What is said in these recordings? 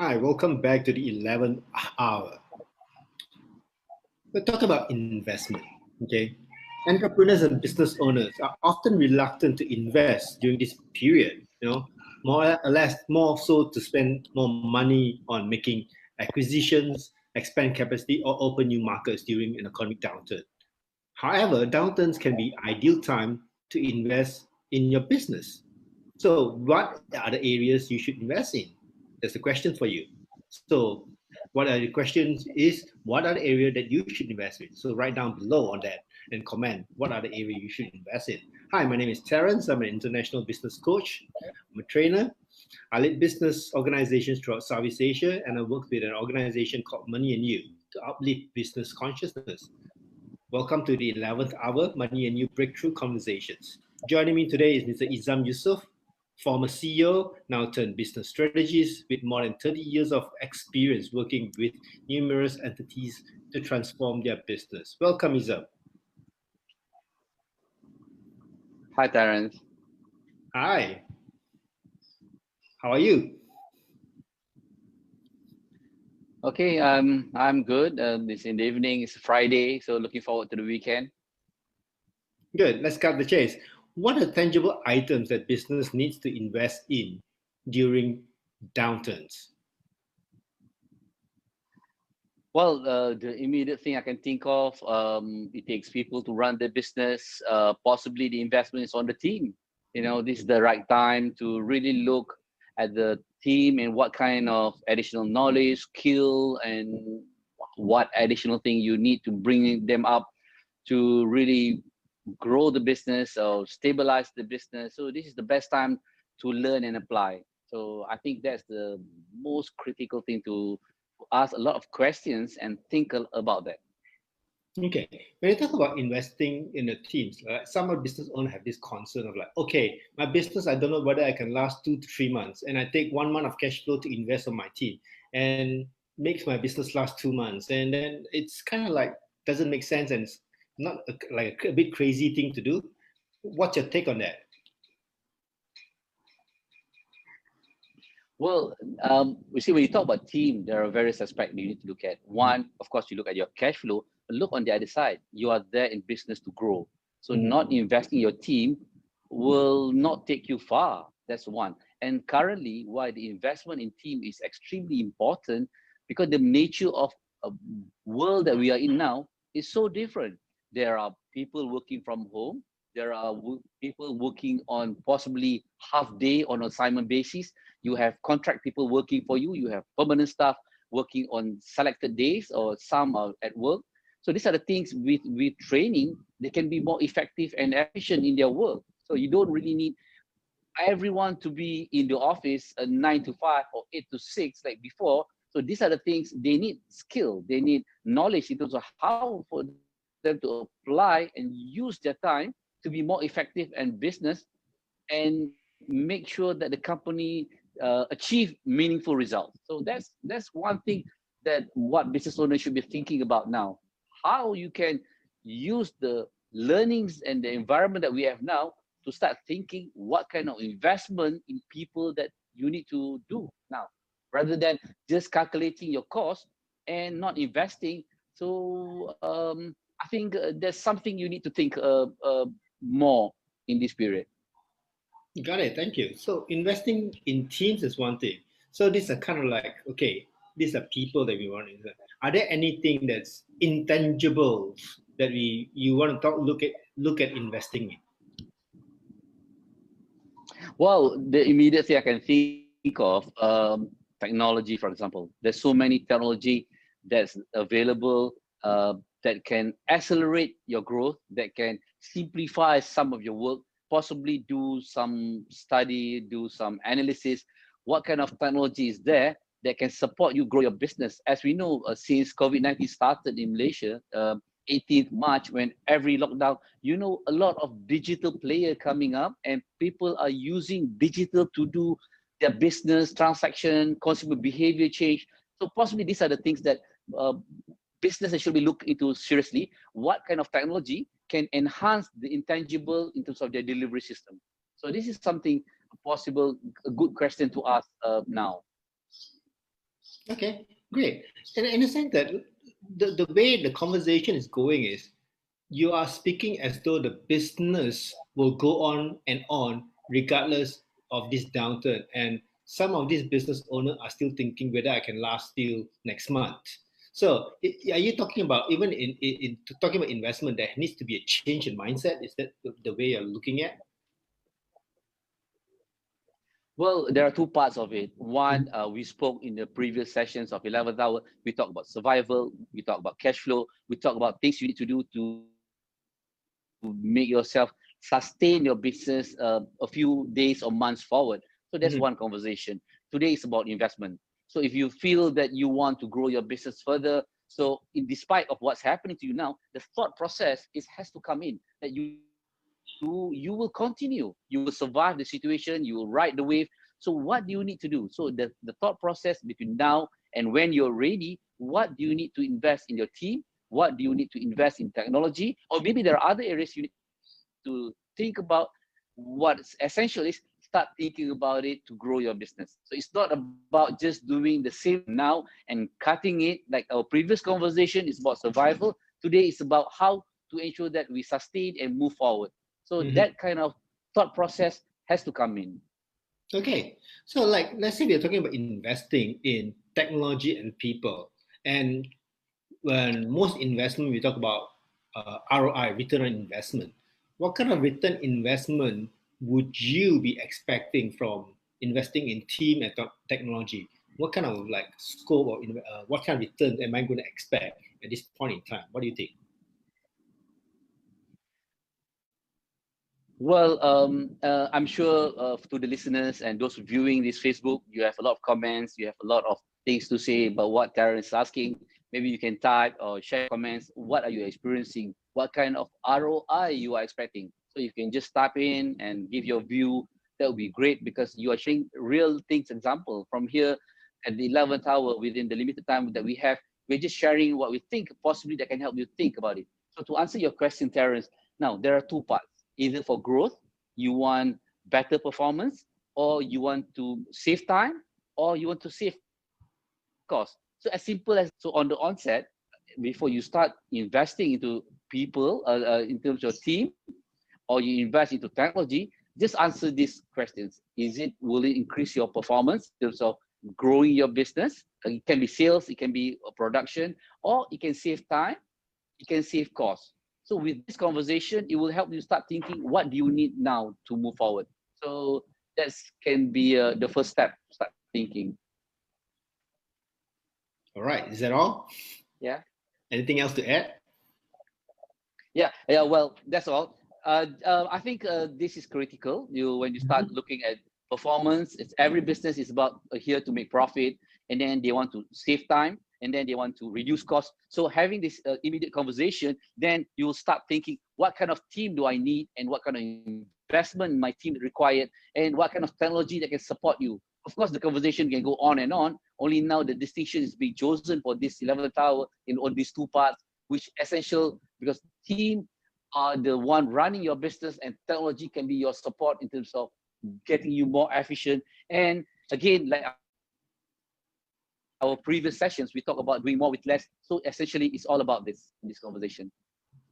Hi, welcome back to the 11th hour. We're talking about investment, okay? Entrepreneurs and business owners are often reluctant to invest during this period, more or less, more so to spend more money on making acquisitions, expand capacity, or open new markets during an economic downturn. However, downturns can be ideal time to invest in your business. So, what are the areas you should invest in? That's the question for you. So, what are the questions is what are the areas that you should invest in? So, write down below on that and comment what are the areas you should invest in. Hi, my name is Terence. I'm an international business coach. I'm a trainer. I lead business organizations throughout Southeast Asia, and I work with an organization called Money and You to uplift business consciousness. Welcome to the 11th hour Money and You Breakthrough Conversations. Joining me today is Mr. Izam Yusof, former CEO, now turned business strategist with more than 30 years of experience working with numerous entities to transform their business. Welcome, Izam. Hi, Terence. Hi. How are you? Okay, I'm good. It's in the evening. It's Friday, so looking forward to the weekend. Good. Let's cut the chase. What are tangible items that business needs to invest in during downturns? Well, the immediate thing I can think of, it takes people to run the business. Possibly the investment is on the team. This is the right time to really look at the team and what kind of additional knowledge, skill, and what additional thing you need to bring them up to really grow the business or stabilize the business. So this is the best time to learn and apply. So I think that's the most critical thing to ask a lot of questions and think about that. Okay, when you talk about investing in the teams, some of business owners have this concern of like, okay, my business, I don't know whether I can last 2 to 3 months, and I take 1 month of cash flow to invest on my team, and makes my business last 2 months, and then it's kind of like doesn't make sense, and it's not like a bit crazy thing to do. What's your take on that? Well, we see when you talk about team, there are various aspects you need to look at. One, of course, you look at your cash flow, but look on the other side. You are there in business to grow. So not investing in your team will not take you far. That's one. And currently, why the investment in team is extremely important, because the nature of a world that we are in now is so different. There are people working from home. There are people working on possibly half day on assignment basis. You have contract people working for you. You have permanent staff working on selected days, or some are at work. So these are the things with training, they can be more effective and efficient in their work. So you don't really need everyone to be in the office 9 to 5 or 8 to 6 like before. So these are the things they need skill, they need knowledge in terms of how for them to apply and use their time to be more effective and business, and make sure that the company achieve meaningful results. So that's one thing that what business owners should be thinking about now. How you can use the learnings and the environment that we have now to start thinking what kind of investment in people that you need to do now, rather than just calculating your cost and not investing. So I think there's something you need to think more in this period. Got it. Thank you. So investing in teams is one thing. So these are kind of like, okay, these are people that we want to invest. Are there anything that's intangible that you want to look at investing in? Well, the immediate thing I can think of, technology, for example. There's so many technology that's available that can accelerate your growth, that can simplify some of your work, possibly do some study, do some analysis. What kind of technology is there that can support you grow your business? As we know, since COVID-19 started in Malaysia, 18th March, when every lockdown, a lot of digital player coming up, and people are using digital to do their business transaction, consumer behavior change. So possibly these are the things that businesses should be looked into seriously. What kind of technology can enhance the intangible in terms of their delivery system? So this is something possible, a good question to ask now. Okay, great. And in a sense that the way the conversation is going is you are speaking as though the business will go on regardless of this downturn. And some of these business owners are still thinking whether I can last till next month. So are you talking about even in talking about investment, there needs to be a change in mindset? Is that the way you're looking at? Well, there are two parts of it. One, we spoke in the previous sessions of 11th hour. We talk about survival, we talk about cash flow, we talk about things you need to do to make yourself sustain your business a few days or months forward. So that's one conversation. Today is about investment. So if you feel that you want to grow your business further, so despite of what's happening to you now, the thought process has to come in that you will continue, you will survive the situation, you will ride the wave. So what do you need to do? So the thought process between now and when you're ready, what do you need to invest in your team? What do you need to invest in technology? Or maybe there are other areas you need to think about. What's essential is start thinking about it to grow your business. So it's not about just doing the same now and cutting it. Like our previous conversation is about survival. Today is about how to ensure that we sustain and move forward. So that kind of thought process has to come in. Okay, so like let's say we're talking about investing in technology and people, and when most investment we talk about ROI, return on investment. What kind of return investment would you be expecting from investing in team and technology? What kind of like scope or what kind of returns am I going to expect at this point in time? What do you think? Well, I'm sure to the listeners and those viewing this Facebook, you have a lot of comments, you have a lot of things to say about what Terence is asking. Maybe you can type or share comments. What are you experiencing? What kind of ROI you are expecting? So you can just type in and give your view. That would be great because you are sharing real things. Example from here at the 11th hour within the limited time that we have, we're just sharing what we think possibly that can help you think about it. So to answer your question, Terence, now there are two parts. Either for growth, you want better performance, or you want to save time, or you want to save cost. So as simple as so on the onset, before you start investing into people in terms of team, or you invest into technology, just answer these questions. Will it increase your performance in terms of growing your business? It can be sales, it can be production, or it can save time, it can save costs. So with this conversation, it will help you start thinking, what do you need now to move forward? So that can be the first step, start thinking. All right, is that all? Yeah. Anything else to add? Yeah. Well, that's all. I think this is critical. When you start looking at performance, it's every business is about here to make profit, and then they want to save time, and then they want to reduce costs. So having this immediate conversation, then you will start thinking, what kind of team do I need, and what kind of investment my team required, and what kind of technology that can support you. Of course, the conversation can go on and on. Only now the distinction is being chosen for this 11th hour in all these two parts, which essential because team are the one running your business, and technology can be your support in terms of getting you more efficient. And again, like our previous sessions, we talk about doing more with less. So essentially, it's all about this in this conversation.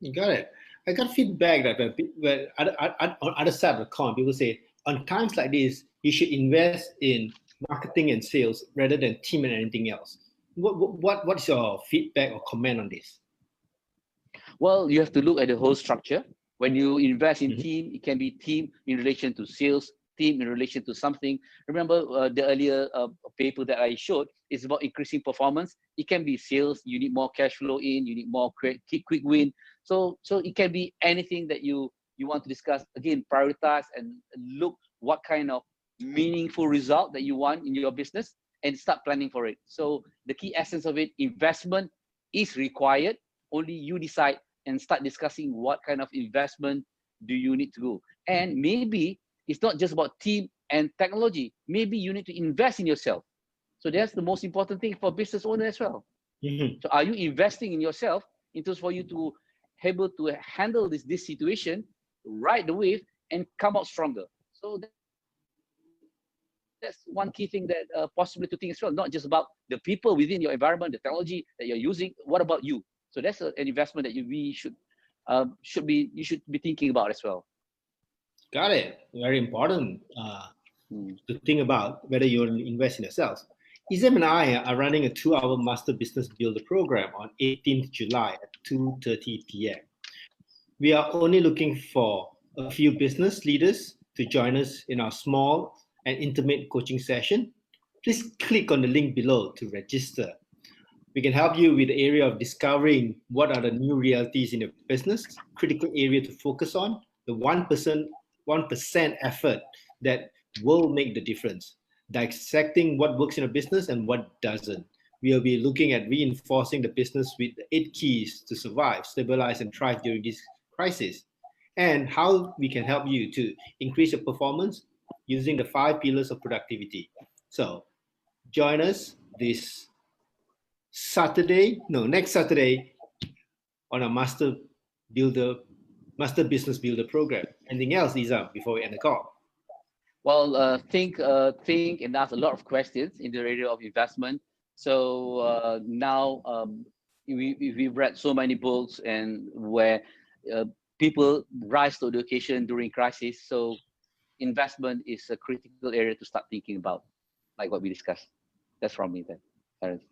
You got it. I got feedback that on other side of the coin, people say on times like this, you should invest in marketing and sales rather than team and anything else. What's your feedback or comment on this? Well, you have to look at the whole structure. When you invest in team, it can be team in relation to sales, team in relation to something. Remember the earlier paper that I showed is about increasing performance. It can be sales. You need more cash flow in. You need more quick win. So it can be anything that you want to discuss. Again, prioritize and look what kind of meaningful result that you want in your business and start planning for it. So the key essence of it, investment is required. Only you decide and start discussing what kind of investment do you need to go. And maybe it's not just about team and technology. Maybe you need to invest in yourself. So that's the most important thing for business owner as well. So are you investing in yourself in terms for you to able to handle this situation, ride the wave, and come out stronger? So that's the key essence of it. That's one key thing that possibly to think as well. Not just about the people within your environment, the technology that you're using. What about you? So that's an investment that you should be thinking about as well. Got it. Very important to think about whether you invest in yourselves. Izam and I are running a 2-hour Master Business Builder program on 18th July at 2:30 p.m. We are only looking for a few business leaders to join us in our small and intimate coaching session. Please click on the link below to register. We can help you with the area of discovering what are the new realities in your business, critical area to focus on, the 1% effort that will make the difference, dissecting what works in a business and what doesn't. We'll be looking at reinforcing the business with the 8 keys to survive, stabilize, and thrive during this crisis, and how we can help you to increase your performance using the 5 pillars of productivity. So join us next Saturday on a Master Business Builder program. Anything else, Izam, before we end the call? Well, think and ask a lot of questions in the area of investment. So now we've read so many books and where people rise to the occasion during crisis. So investment is a critical area to start thinking about, like what we discussed. That's from me then, Terence.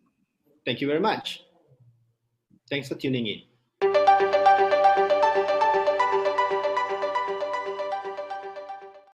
Thank you very much. Thanks for tuning in.